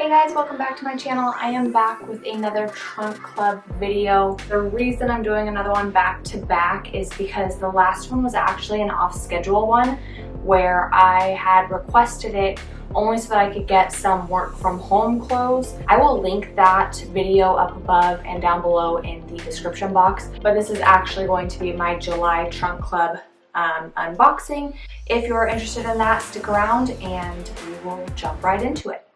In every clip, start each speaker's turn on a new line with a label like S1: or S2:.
S1: Hey guys, welcome back to my channel. I am back with another trunk club video. The reason I'm doing another one back to back is because the last one was actually an off schedule one where I had requested it only so that I could get some work from home clothes. I will link that video up above and down below in the description box, but this is actually going to be my July trunk club unboxing. If you're interested in that, stick around and we will jump right into it.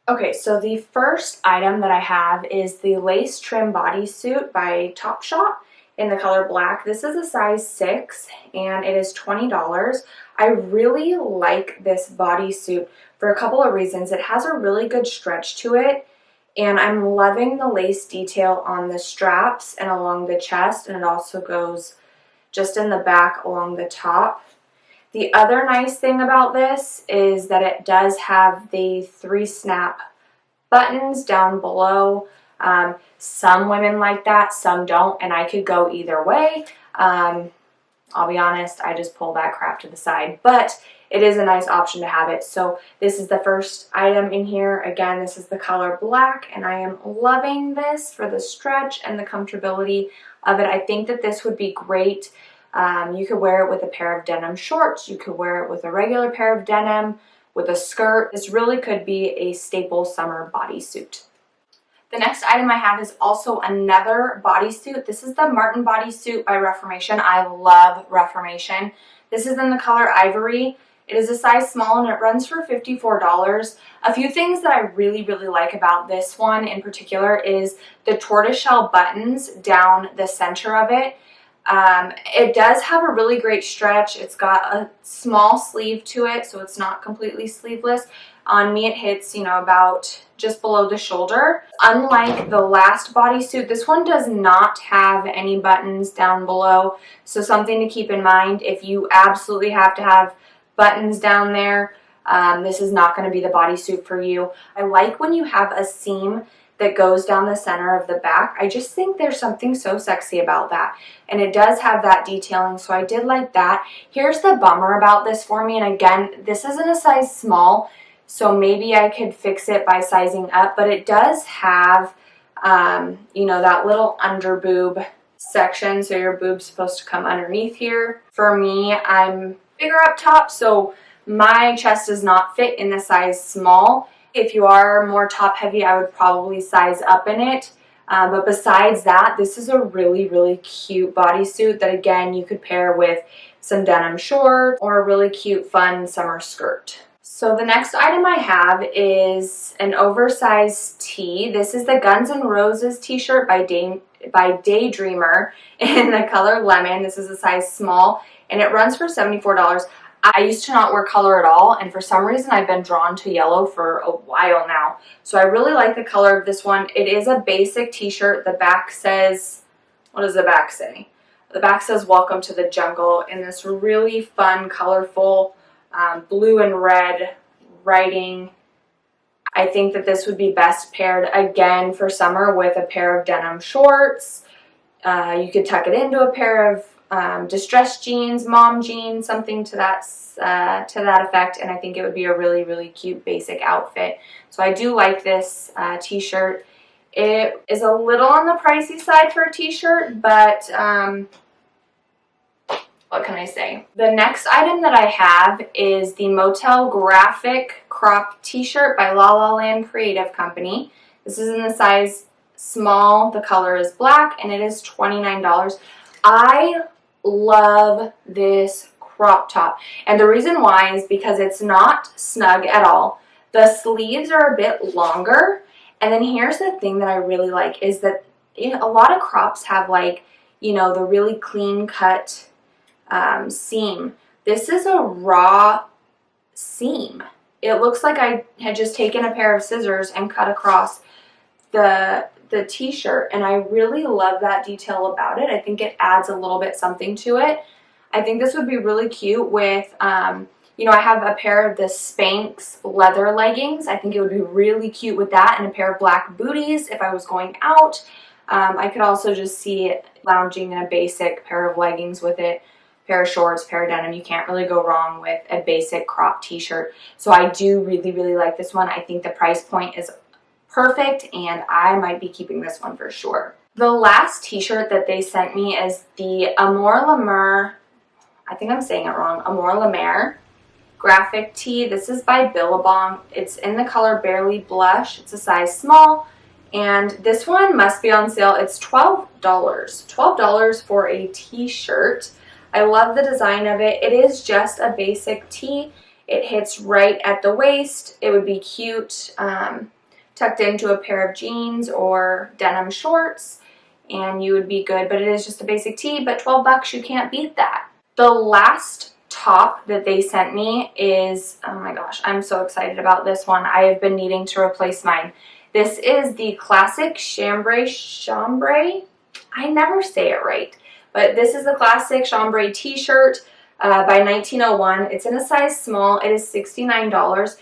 S1: Okay, so the first item that I have is the lace trim bodysuit by Topshop in the color black. This is a size 6 and it is $20. I really like this bodysuit for a couple of reasons. It has a really good stretch to it, and I'm loving the lace detail on the straps and along the chest, and it also goes just in the back along the top. The other nice thing about this is that it does have the 3 snap buttons down below. Some women like that, some don't, and I could go either way. I'll be honest, I just pull that crap to the side, but it is a nice option to have it. So this is the first item in here. Again, this is the color black, and I am loving this for the stretch and the comfortability of it. I think that this would be great. You could wear it with a pair of denim shorts. You could wear it with a regular pair of denim, with a skirt. This really could be a staple summer bodysuit. The next item I have is also another bodysuit. This is the Marten bodysuit by Reformation. I love Reformation. This is in the color ivory. It is a size small and it runs for $54. A few things that I really like about this one in particular is the tortoiseshell buttons down the center of it. It does have a really great stretch. It's got a small sleeve to it, so it's not completely sleeveless. On me, it hits, about just below the shoulder. Unlike the last bodysuit, this one does not have any buttons down below. So something to keep in mind, if you absolutely have to have buttons down there, this is not going to be the bodysuit for you. I like when you have a seam that goes down the center of the back. I just think there's something so sexy about that. And it does have that detailing, so I did like that. Here's the bummer about this for me, and again, this isn't a size small, so maybe I could fix it by sizing up, but it does have, that little under boob section, so your boob's supposed to come underneath here. For me, I'm bigger up top, so my chest does not fit in the size small. If you are more top heavy, I would probably size up in it. But besides that, this is a really cute bodysuit that, again, you could pair with some denim shorts or a really cute, fun summer skirt. So the next item I have is an oversized tee. This is the Guns N' Roses t-shirt by Daydreamer in the color lemon. This is a size small, and it runs for $74. I used to not wear color at all, and for some reason I've been drawn to yellow for a while now. So I really like the color of this one. It is a basic t-shirt. The back says, what does the back say? The back says "Welcome to the Jungle" in this really fun, colorful blue and red writing. I think that this would be best paired again for summer with a pair of denim shorts. You could tuck it into a pair of distressed jeans, mom jeans, something to that effect, and I think it would be a really cute basic outfit. So I do like this t-shirt. It is a little on the pricey side for a t-shirt, but what can I say? The next item that I have is the Motel graphic crop t-shirt by La La Land Creative Company. This is in the size small. The color is black, and it is $29. I love this crop top, and the reason why is because it's not snug at all. The sleeves are a bit longer, and then here's the thing that I really like is that a lot of crops have the really clean cut seam. This is a raw seam. It looks like I had just taken a pair of scissors and cut across the t-shirt, and I really love that detail about it. I think it adds a little bit something to it. I think this would be really cute with, I have a pair of the Spanx leather leggings. I think it would be really cute with that, and a pair of black booties if I was going out. I could also just see it lounging in a basic pair of leggings with it. pair of shorts, pair of denim. You can't really go wrong with a basic crop t-shirt. So I do really, really like this one. I think the price point is perfect, and I might be keeping this one for sure. The last t-shirt that they sent me is the Amour, I think I'm saying it wrong, Amour graphic tee. This is by Billabong. It's in the color Barely Blush. It's a size small, and this one must be on sale. It's $12. $12 for a t-shirt. I love the design of it. It is just a basic tee. It hits right at the waist. It would be cute tucked into a pair of jeans or denim shorts, and you would be good. But it is just a basic tee, but 12 bucks, you can't beat that. The last top that they sent me is, oh my gosh, I'm so excited about this one. I have been needing to replace mine. This is the classic Chambray. I never say it right, but this is the classic Chambray t-shirt by 1901. It's in a size small. It is $69.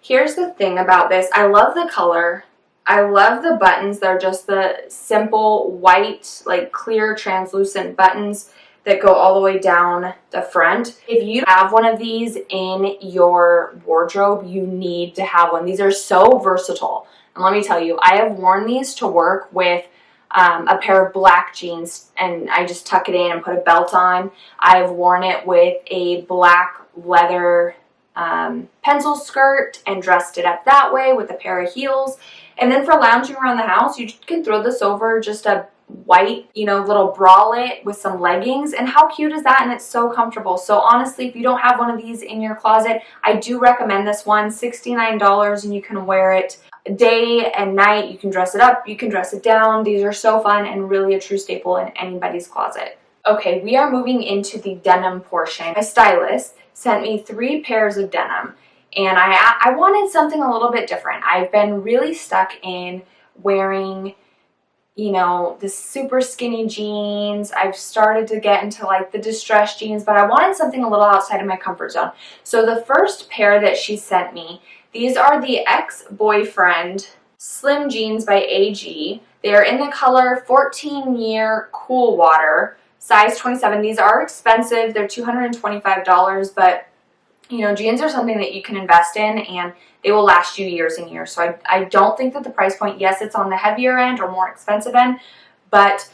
S1: Here's the thing about this. I love the color. I love the buttons. They're just the simple white, like clear translucent buttons that go all the way down the front. If you have one of these in your wardrobe, you need to have one. These are so versatile. And let me tell you, I have worn these to work with a pair of black jeans, and I just tuck it in and put a belt on. I've worn it with a black leather pencil skirt and dressed it up that way with a pair of heels. And then for lounging around the house, you can throw this over just a white, you know, little bralette with some leggings, and how cute is that? And it's so comfortable. So honestly, if you don't have one of these in your closet, I do recommend this one. $69, and you can wear it day and night. You can dress it up, you can dress it down. These are so fun and really a true staple in anybody's closet. Okay, we are moving into the denim portion. My stylist sent me 3 pairs of denim, and I wanted something a little bit different. I've been really stuck in wearing, you know, the super skinny jeans. I've started to get into like the distressed jeans, but I wanted something a little outside of my comfort zone. So the first pair that she sent me, these are the Ex-Boyfriend Slim Jeans by AG. They are in the color 14-Year Cool Water, size 27. These are expensive. They're $225, but you know, jeans are something that you can invest in, and they will last you years and years. So I don't think that the price point, yes, it's on the heavier end or more expensive end, but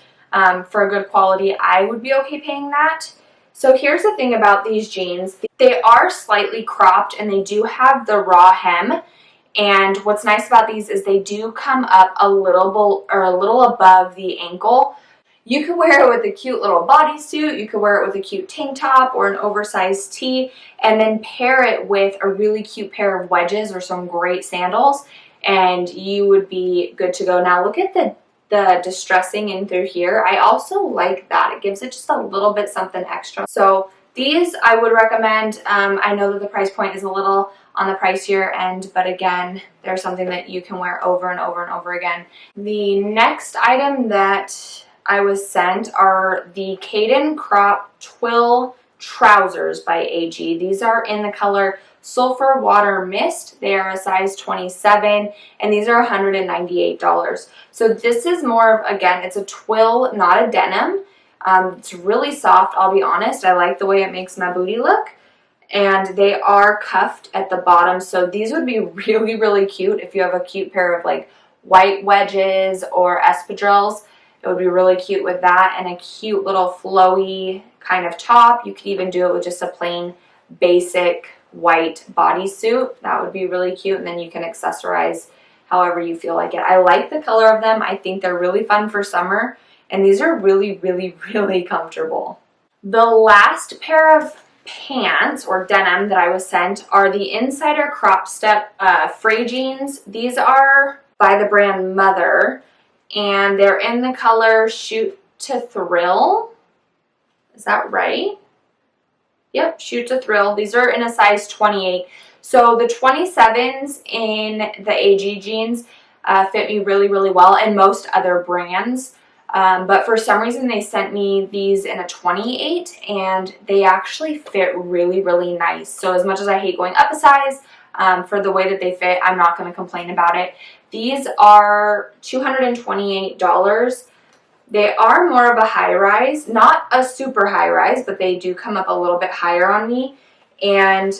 S1: for a good quality, I would be okay paying that. So here's the thing about these jeans. They are slightly cropped, and they do have the raw hem. And what's nice about these is they do come up a little above the ankle. You could wear it with a cute little bodysuit, you could wear it with a cute tank top or an oversized tee, and then pair it with a really cute pair of wedges or some great sandals, and you would be good to go. Now look at the distressing in through here. I also like that. It gives it just a little bit something extra. So these I would recommend. I know that the price point is a little on the pricier end, but again, they're something that you can wear over and over and over again. The next item that I was sent are the Caden Crop Twill trousers by AG. These are in the color Sulfur Water Mist. They are a size 27, and these are $198. So this is more of, again, it's a twill, not a denim. It's really soft, I'll be honest. I like the way it makes my booty look. And they are cuffed at the bottom, so these would be really, really cute if you have a cute pair of like white wedges or espadrilles. It would be really cute with that and a cute little flowy kind of top. You could even do it with just a plain basic white bodysuit. That would be really cute, and then you can accessorize however you feel like it. I like the color of them. I think they're really fun for summer, and these are really, really, really comfortable. The last pair of pants or denim that I was sent are the Insider Crop Step Fray jeans. These are by the brand Mother, and they're in the color Shoot to Thrill. Is that right? Yep, Shoot to Thrill. These are in a size 28. So the 27s in the AG jeans fit me really, really well, and most other brands. But for some reason they sent me these in a 28, and they actually fit really, really nice. So as much as I hate going up a size, for the way that they fit, I'm not going to complain about it. These are $228. They are more of a high rise, not a super high rise, but they do come up a little bit higher on me. And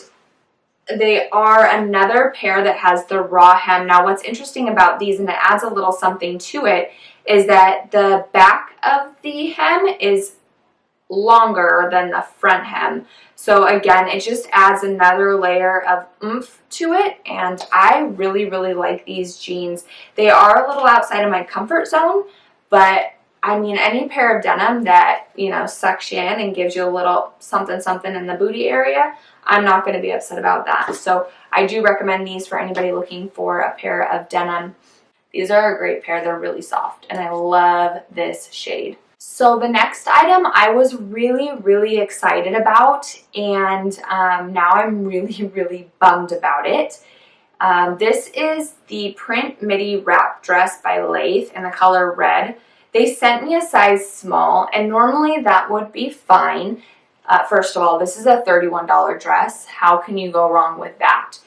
S1: they are another pair that has the raw hem. Now what's interesting about these, and it adds a little something to it, is that the back of the hem is longer than the front hem. So again, it just adds another layer of oomph to it, and I really, really like these jeans. They are a little outside of my comfort zone, but I mean, any pair of denim that, you know, sucks you in and gives you a little something something in the booty area, I'm not going to be upset about that. So I do recommend these for anybody looking for a pair of denim. These are a great pair. They're really soft, and I love this shade. So the next item I was really, really excited about, and now I'm really, really bummed about it. This is the print midi wrap dress by Leith in the color red. They sent me a size small, and normally that would be fine. First of all, this is a $31 dress. How can you go wrong with that?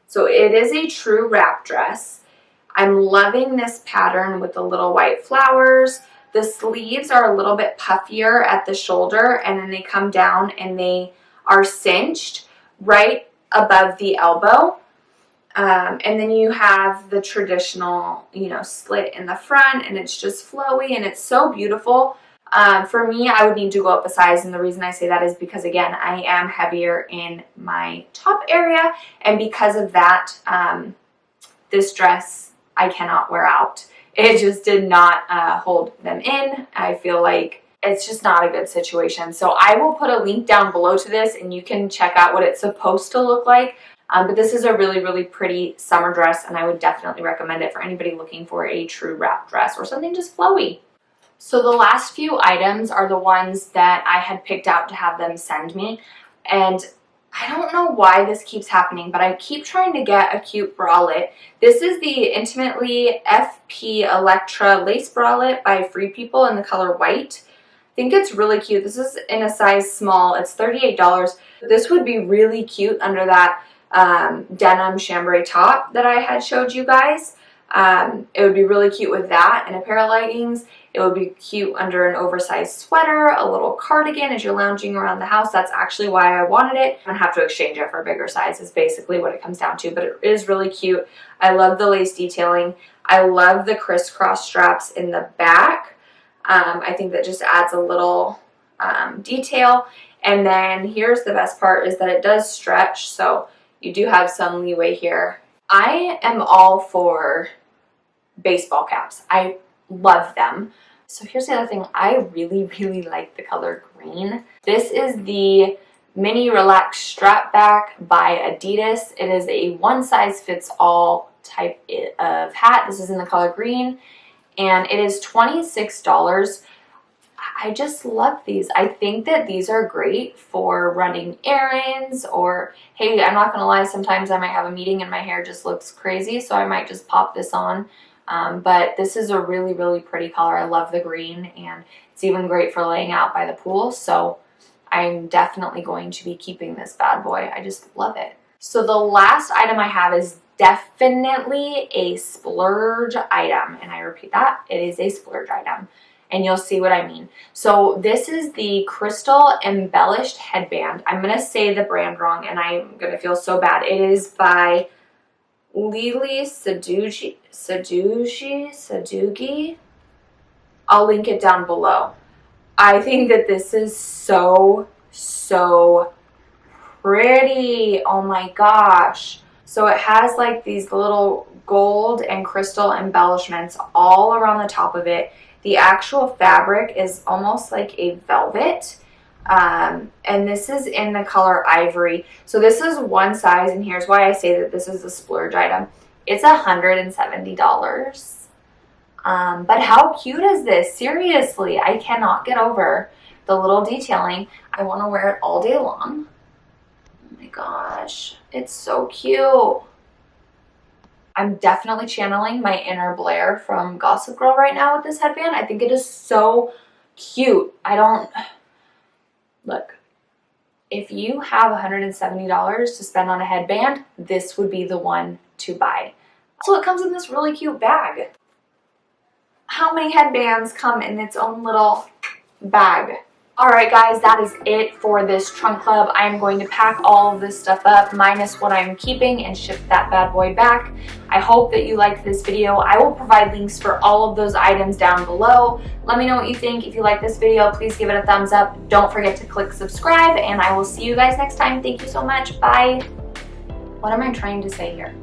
S1: So it is a true wrap dress. I'm loving this pattern with the little white flowers. The sleeves are a little bit puffier at the shoulder, and then they come down and they are cinched right above the elbow. And then you have the traditional, you know, slit in the front, and it's just flowy, and it's so beautiful. For me, I would need to go up a size, and the reason I say that is because, again, I am heavier in my top area, and because of that, this dress I cannot wear out. It just did not hold them in. I feel like it's just not a good situation. So I will put a link down below to this, and you can check out what it's supposed to look like. But this is a really, really pretty summer dress, and I would definitely recommend it for anybody looking for a true wrap dress or something just flowy. So the last few items are the ones that I had picked out to have them send me, and I don't know why this keeps happening, but I keep trying to get a cute bralette. This is the Intimately FP Ilektra Lace Bralette by Free People in the color white. I think it's really cute. This is in a size small. It's $38. This would be really cute under that denim chambray top that I had showed you guys. It would be really cute with that and a pair of leggings. It would be cute under an oversized sweater, a little cardigan as you're lounging around the house. That's actually why I wanted it. I'm gonna have to exchange it for a bigger size is basically what it comes down to, but it is really cute. I love the lace detailing. I love the crisscross straps in the back. I think that just adds a little detail. And then here's the best part is that it does stretch, so you do have some leeway here. I am all for baseball caps. I love them. So here's the other thing. I really, really like the color green. This is the Mini Relaxed Strap Back by Adidas. It is a one-size-fits-all type of hat. This is in the color green, and it is $26. I just love these. I think that these are great for running errands, or hey, I'm not gonna lie, sometimes I might have a meeting and my hair just looks crazy, so I might just pop this on. But this is a really, really pretty color. I love the green, and it's even great for laying out by the pool, so I'm definitely going to be keeping this bad boy. I just love it. So the last item I have is definitely a splurge item, and I repeat that, it is a splurge item, and you'll see what I mean. So this is the Crystal Embellished Headband. I'm going to say the brand wrong, and I'm going to feel so bad. It is by Lele Sadoughi. I'll link it down below. I think that this is so pretty. Oh my gosh. So it has like these little gold and crystal embellishments all around the top of it. The actual fabric is almost like a velvet. And this is in the color ivory. So this is one size, and here's why I say that this is a splurge item. It's $170. But how cute is this? Seriously, I cannot get over the little detailing. I want to wear it all day long. Oh my gosh, it's so cute. I'm definitely channeling my inner Blair from Gossip Girl right now with this headband. I think it is so cute. Look, if you have $170 to spend on a headband, this would be the one to buy. So it comes in this really cute bag. how many headbands come in its own little bag. Alright guys, that is it for this trunk club. I am going to pack all of this stuff up minus what I'm keeping and ship that bad boy back. I hope that you liked this video. I will provide links for all of those items down below. Let me know what you think. If you like this video, please give it a thumbs up. Don't forget to click subscribe, and I will see you guys next time. Thank you so much. Bye. What am I trying to say here?